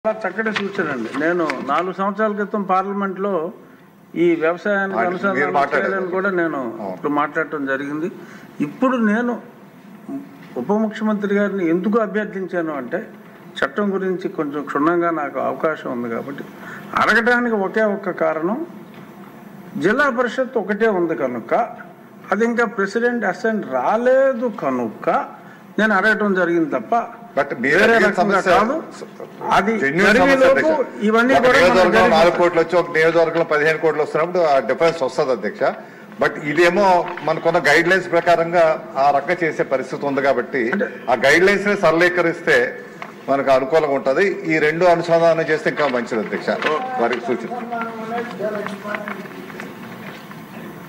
చాలా చక్కటి సూచన అండి. నేను 4 సంవత్సరాల క్రితం పార్లమెంట్లో ఈ వ్యవసాయానికి అనుసంధానం కూడా నేను ఇప్పుడు మాట్లాడటం జరిగింది. ఇప్పుడు నేను ఉప ముఖ్యమంత్రి గారిని ఎందుకు అభ్యర్థించాను అంటే చట్టం గురించి కొంచెం క్షుణ్ణంగా నాకు అవకాశం ఉంది కాబట్టి అడగడానికి ఒకే ఒక్క కారణం, జిల్లా పరిషత్ ఒకటే ఉంది కనుక, అది ఇంకా ప్రెసిడెంట్ అసెంట్ రాలేదు కనుక నేను అడగటం జరిగింది తప్ప వేరే రకంగా కాదు. అది ఇవన్నీ 4 కోట్లు వచ్చి ఒక నియోజకవర్గంలో 15 కోట్లు వస్తున్నప్పుడు ఆ డిఫరెన్స్ వస్తుంది అధ్యక్ష. బట్ ఇదేమో మనకున్న గైడ్ లైన్స్ ప్రకారంగా ఆ రకంగా చేసే పరిస్థితి ఉంది కాబట్టి ఆ గైడ్ లైన్స్ ని సరళీకరిస్తే మనకు అనుకూలంగా ఉంటుంది. ఈ రెండు అనుసంధానం చేస్తే ఇంకా మంచిది అధ్యక్ష. వారికి సూచన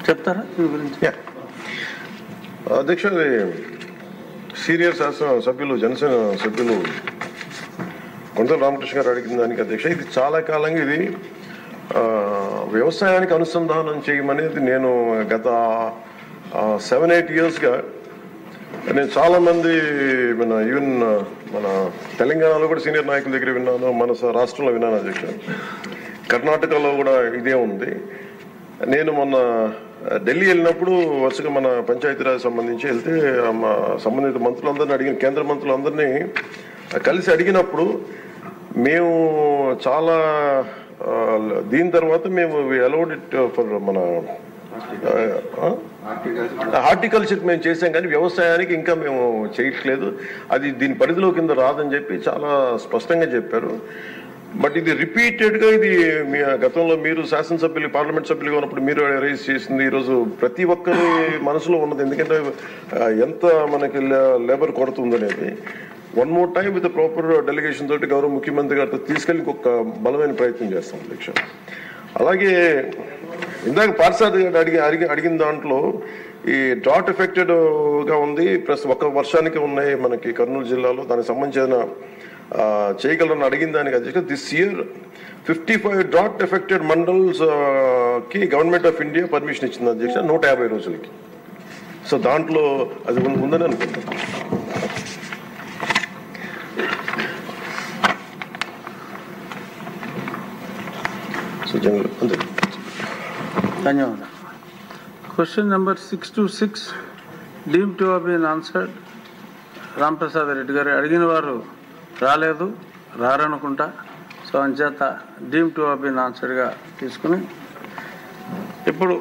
చెప్తారా అధ్యక్ష? సీనియర్ శాసన సభ్యులు జనసేన సభ్యులు కొండల రామకృష్ణ గారు అడిగిన దానికి అధ్యక్ష, ఇది చాలా కాలంగా ఇది వ్యవసాయానికి అనుసంధానం చేయమనేది నేను గత 7-8 ఇయర్స్గా నేను చాలామంది ఈవెన్ మన తెలంగాణలో కూడా సీనియర్ నాయకుల దగ్గర విన్నాను, మన రాష్ట్రంలో విన్నాను అధ్యక్ష. కర్ణాటకలో కూడా ఇదే ఉంది. నేను మొన్న ఢిల్లీ వెళ్ళినప్పుడు వరుసగా మన పంచాయతీరాజ్ సంబంధించి వెళ్తే మా సంబంధిత మంత్రులందరినీ అడిగిన, కేంద్ర మంత్రులందరినీ కలిసి అడిగినప్పుడు మేము చాలా దీని తర్వాత మేము అలౌడ్ ఇట్ ఫర్ మన హార్టికల్చర్ మేము చేసాం, కానీ వ్యవసాయానికి ఇంకా మేము చేయట్లేదు, అది దీని పరిధిలో కింద రాదని చెప్పి చాలా స్పష్టంగా చెప్పారు. బట్ ఇది రిపీటెడ్గా ఇది మీ గతంలో మీరు శాసనసభ్యులు పార్లమెంట్ సభ్యులుగా ఉన్నప్పుడు మీరు రైజ్ చేసింది ఈరోజు ప్రతి ఒక్కరి మనసులో ఉన్నది. ఎందుకంటే ఎంత మనకి లేబర్ కొరత ఉందనేది. 1 more time with proper delegation తోటి గౌరవ ముఖ్యమంత్రి గారితో తీసుకెళ్ళి ఇంకొక బలమైన ప్రయత్నం చేస్తాం అధ్యక్ష. అలాగే ఇందాక పార్సాద్ గారు అడిగిన దాంట్లో ఈ డ్రాట్ ఎఫెక్టెడ్గా ఉంది, ప్లస్ ఒక వర్షానికి ఉన్నాయి మనకి కర్నూలు జిల్లాలో, దానికి సంబంధించిన చేయగలరని అడిగిన దానికి అధ్యక్ష, this year 55 drought affected mandals కి గవర్నమెంట్ ఆఫ్ ఇండియా పర్మిషన్ ఇచ్చింది అధ్యక్ష, 150 రోజులకి. సో దాంట్లో అది ఉందని అనుకుంటున్నాను. ధన్యవాదాలు. Question number 626 deem to have been answered. Ramprasad Reddy గారు అడిగిన వారు రాలేదు, రారనుకుంటా. సో అంచేత డీమ్ టు హావ్ బీన్ ఆన్సర్డ్గా తీసుకుని ఇప్పుడు